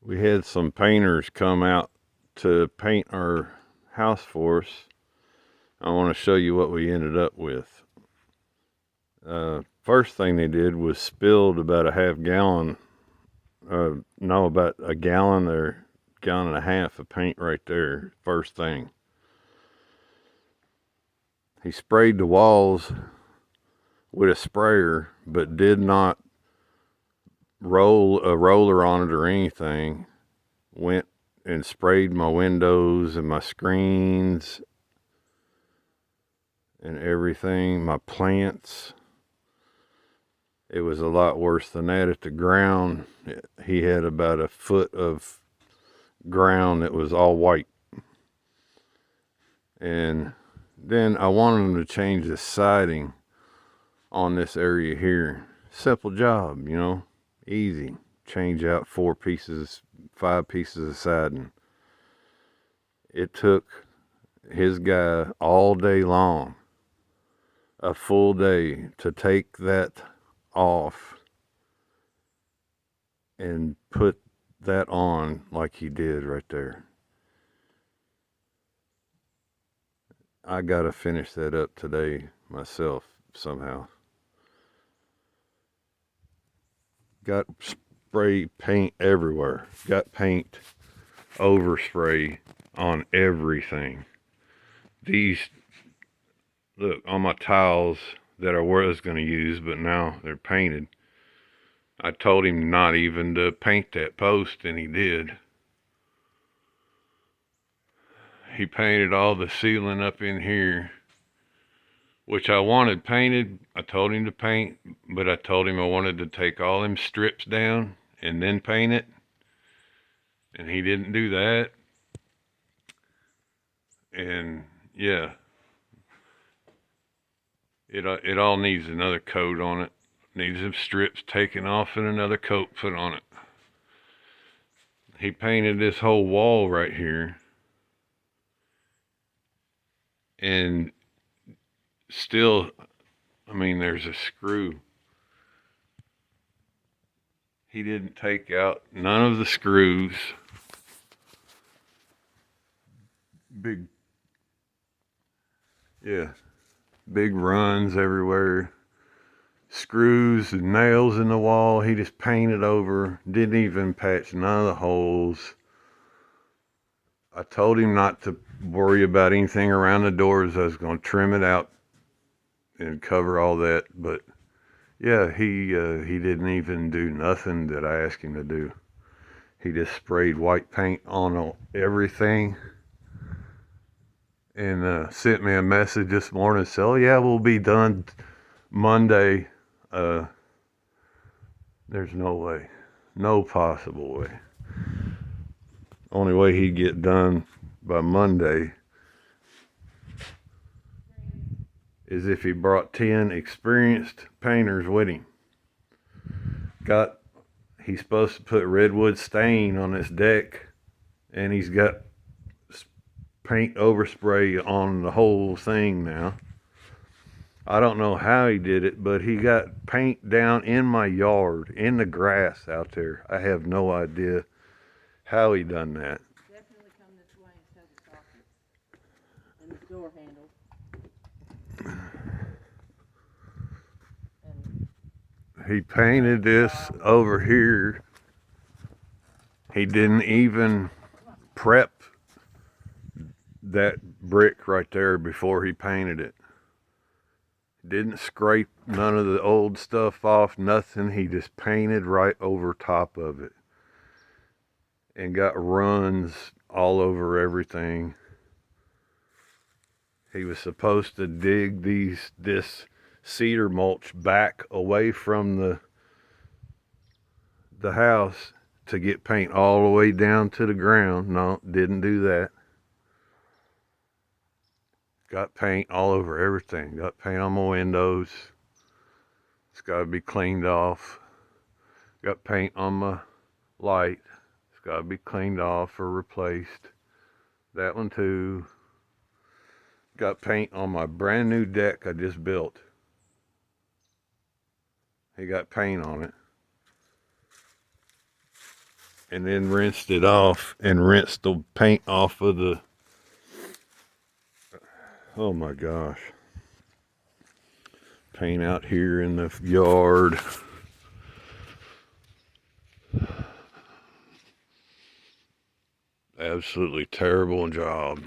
We had some painters come out to paint our house for us. I want to show you what we ended up with. First thing they did was spilled about a half gallon, no, about a gallon or gallon and a half of paint right there. First thing. He sprayed the walls with a sprayer, but did not roll a roller on it or anything. Went and sprayed my windows and my screens and everything, my plants. It was a lot worse than that at the ground. He had about a foot of ground that was all white. And then I wanted him to change the siding on this area here. Simple job, easy. Change out 5 pieces of siding. It took his guy all day long, a full day, to take that off and put that on like he did right there. I gotta finish that up today myself somehow. Got spray paint everywhere. Got paint overspray on everything. These, look, on my tiles that I was going to use, but now they're painted. I told him not even to paint that post, and he did. He painted all the ceiling up in here, which I wanted painted. I told him to paint, but I told him I wanted to take all them strips down and then paint it, and he didn't do that. And yeah, it all needs another coat on it. Needs some strips taken off and another coat put on it. He painted this whole wall right here, and still, there's a screw. He didn't take out none of the screws. Big runs everywhere. Screws and nails in the wall. He just painted over. Didn't even patch none of the holes. I told him not to worry about anything around the doors. I was going to trim it out and cover all that. But yeah, he didn't even do nothing that I asked him to do. He just sprayed white paint on everything. And sent me a message this morning. Said, "Oh yeah, we'll be done Monday." There's no way, no possible way. Only way he'd get done by Monday is if he brought 10 experienced painters with him. He's supposed to put redwood stain on this deck, and he's got paint overspray on the whole thing now. I don't know how he did it, but he got paint down in my yard, in the grass out there. I have no idea how he done that. Definitely come this way instead of the sockets and the door handle. He painted this over here. He didn't even prep that brick right there before he painted it. Didn't scrape none of the old stuff off, nothing. He just painted right over top of it. And got runs all over everything. He was supposed to dig this cedar mulch back away from the house to get paint all the way down to the ground. No, didn't do that. Got paint all over everything. Got paint on my windows. It's got to be cleaned off. Got paint on my light. It's got to be cleaned off or replaced. That one too. Got paint on my brand new deck I just built. He got paint on it. and then rinsed it off and rinsed the paint off of the, oh my gosh, paint out here in the yard. Absolutely terrible job.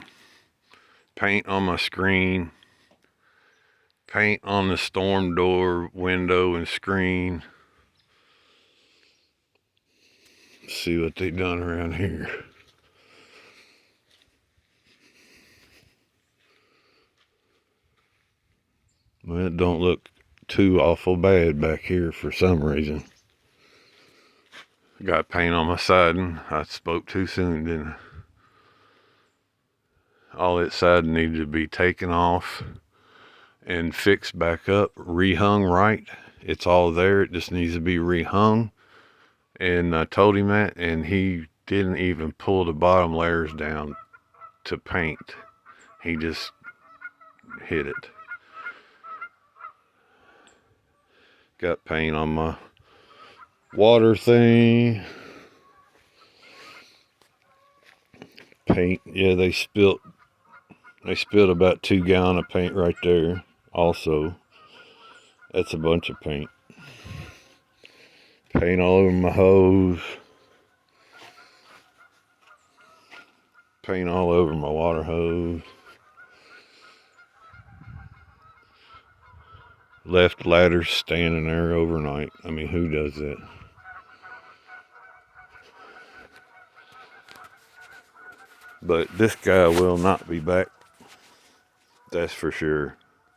Paint on my screen, paint on the storm door window and screen. Let's see what they done around here. Well, it don't look too awful bad back here for some reason. Got paint on my siding. I spoke too soon, didn't I? All that siding needed to be taken off and fixed back up, rehung right. It's all there. It just needs to be rehung. And I told him that, and he didn't even pull the bottom layers down to paint. He just hit it. Got paint on my water thing. Paint, yeah, they spilled about 2 gallons of paint right there. Also, that's a bunch of paint. Paint all over my hose. Paint all over my water hose. Left ladders standing there overnight. I mean, who does that? But this guy will not be back. That's for sure.